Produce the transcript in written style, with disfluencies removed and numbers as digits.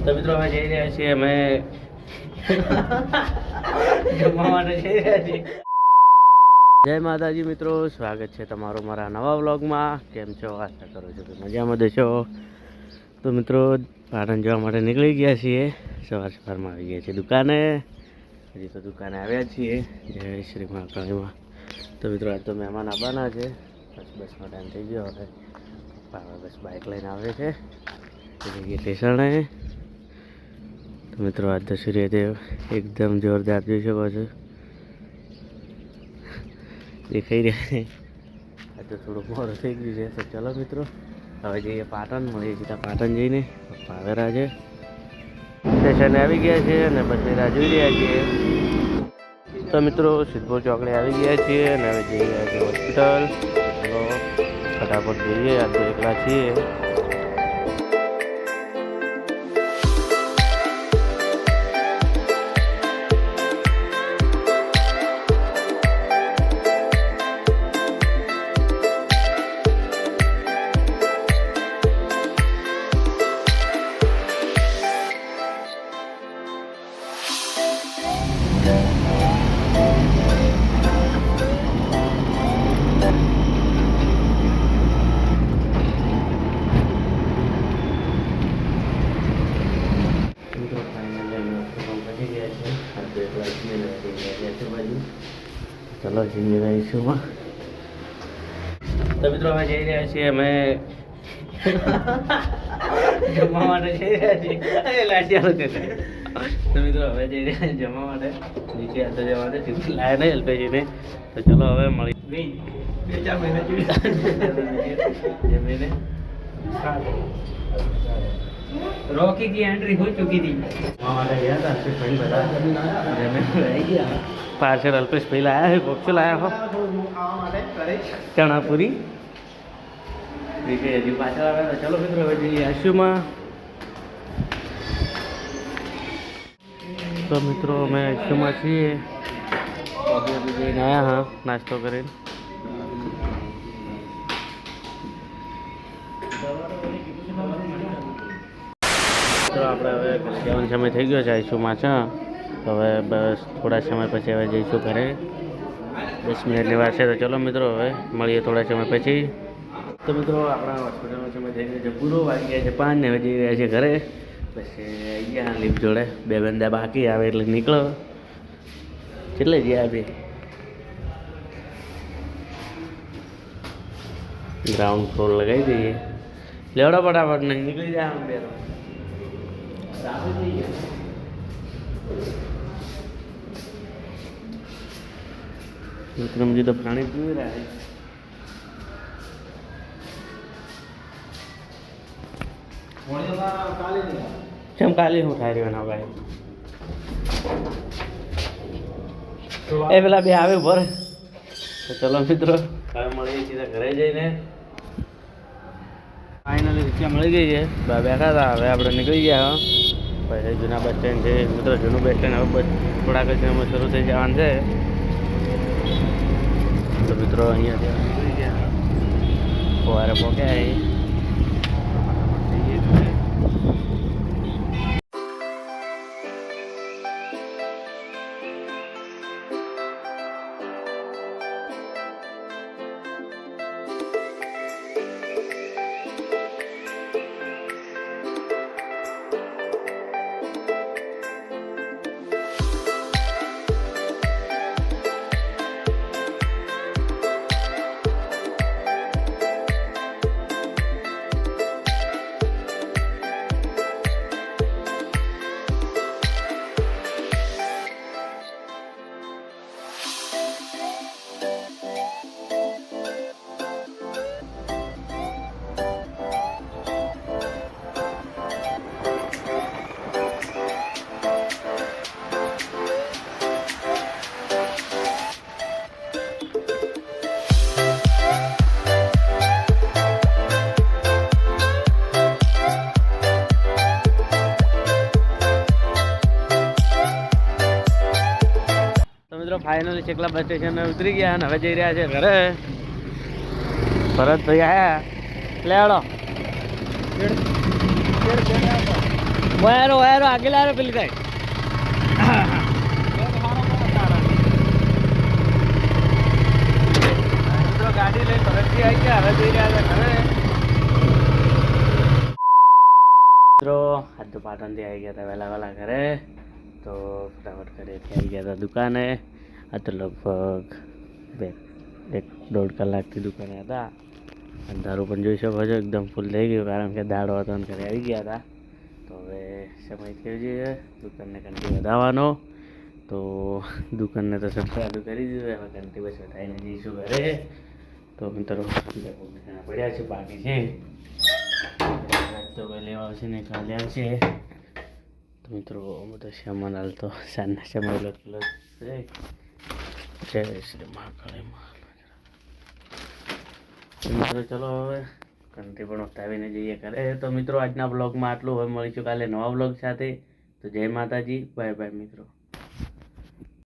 તો મિત્રો અમે જઈ રહ્યા છીએ અમે જમવા માટે જઈ રહ્યા છીએ. જય માતાજી મિત્રો, સ્વાગત છે તમારું મારા નવા વ્લોગમાં. કેમ છો? આશા કરું છું કે મજામાં દેશો. તો મિત્રો પાટણ જવા માટે નીકળી ગયા છીએ. સવારમાં આવી ગયા છીએ દુકાને. હજી તો દુકાને આવ્યા છીએ જય શ્રી મહાકાળીમાં. તો મિત્રો આજ તો મહેમાન આવવાના છે. બસનો ટાઈમ થઈ ગયો. હવે પપ્પા બસ બાઇક લઈને આવે છે સ્ટેશને. તો મિત્રો આજ તો સૂર્યદેવ એકદમ જોરદાર જોઈ શકો છો, દેખાઈ રહ્યા છે. આજ તો થોડું મોડું થઈ ગયું છે. તો ચલો મિત્રો હવે જઈએ પાટણ, મળીએ સીધા પાટણ જઈને. પપ્પા આવેલા છે, સ્ટેશને આવી ગયા છે અને બસની રાહ જોઈ રહ્યા છીએ. તો મિત્રો સિદ્ધપુર ચોકડે આવી ગયા છીએ અને હવે જઈ રહ્યા છીએ હોસ્પિટલ. ચલો ફટાફટ જઈએ, આજ તો એકલા છીએ. ચલો જઈએ રહીશું. તો મિત્રો અમે જઈ રહ્યા છીએ અમે જમવા માટે જઈ રહ્યા છીએ. તો મિત્રો હવે જઈ રહ્યા છીએ જમવા માટે. નીચે અંદર જવા માટે ટિફિન લાયા નહીં એલપીજીને. તો ચલો હવે મળી જમીને. रॉकी की एंट्री हो चुकी थी. हमारे गया था अल्पेश भाई बता गया. पार्सल अल्पेश भाई लाया है. बॉक्स लाया हो चनापुरी. ठीक है जी, पार्सल आया था. चलो मित्रों હવે જઈએ આશુમાં. તો મિત્રો અમે આશુમાં છીએ. કોફી જઈને આવ્યા હા નાસ્તો કરીને. તો આપણે હવે જવાનો સમય થઈ ગયો છે આઈશુમાં છે. હવે બસ થોડા સમય પછી હવે જઈશું ઘરે. 10 મિનિટની વાર છે. તો ચલો મિત્રો હવે મળીએ થોડા સમય પછી. તો મિત્રો આપણા હોસ્પિટલનો સમય થઈ ગયો છે પૂરો. વાગી ગયા છે 5 ને હવે જઈ રહ્યા છે ઘરે. પછી અહીંયા લિફ્ટ જોડે 2 બંદા બાકી આવે એટલે નીકળો. કેટલે ગયા બે ગ્રાઉન્ડ ફ્લોર લગાવી દઈએ. લેવડો ફટાફટ નહીં નીકળી જાય આમ બે. विक्रम जी तो पानी पी रहा है. चम काली हूँ ठाई रही ना भाई. ए पेला बे आवे भर. तो चलो मित्रों હવે મળીએ સીધા ઘરે જઈને. ફાઇનલી રિક્ષા મળી ગઈ છે. બેઠા હતા, હવે આપણે નીકળી ગયા. પછી જૂના બસ સ્ટેન્ડ છે મિત્રો. જૂનું બસ સ્ટેન્ડ હવે થોડાક જ અમે શરૂ થઈ જવાનું છે. તો મિત્રો અહીંયાથી નીકળી ગયા. સવારે પહોંચ્યા. फाइनली चकला बस स्टेशन में उतरी गया. हमें जी रहा है घरे. भरत भाई आया ले आड़ो. વાયરો વાયરો આગળ આવે પેલી સાઈડ. ગાડી લઈ ફરજથી આવી ગયા. હવે જઈ રહ્યા હતા ઘરે. મિત્રો આજ તો પાટણથી આવી ગયા હતા વહેલા વહેલા ઘરે. તો ફટાફટ ઘરેથી આવી ગયા હતા દુકાને. આ તો લગભગ 1-1.5 કલાકથી દુકાને હતા. અંધારું પણ જોઈ શકો છો એકદમ ફૂલ થઈ ગયું, કારણ કે દાડો હતો અને ઘરે આવી ગયા હતા. તો હવે સમય થયો છે દુકાનને ઘંટી વધાવવાનો. તો દુકાનને તો સબ ચાલુ કરી દીધું. હવે ઘંટી બસ વધાવીને જઈશું ઘરે. તો મિત્રો પડ્યા છે, બાકી છે તો કોઈ લેવા આવશે ને કાલે આવશે. તો મિત્રો બધો સામાન હાલ તો સાંજના સમય લખેલો છે. જય શ્રી મહાકાળી મિત્રો ચલો હવે ઘંટી પણ ઉઠાવીને જઈએ ઘરે. તો મિત્રો આજના બ્લોગમાં આટલું. હવે મળીશું કાલે નવા બ્લોગ સાથે. તો જય માતાજી, બાય બાય મિત્રો.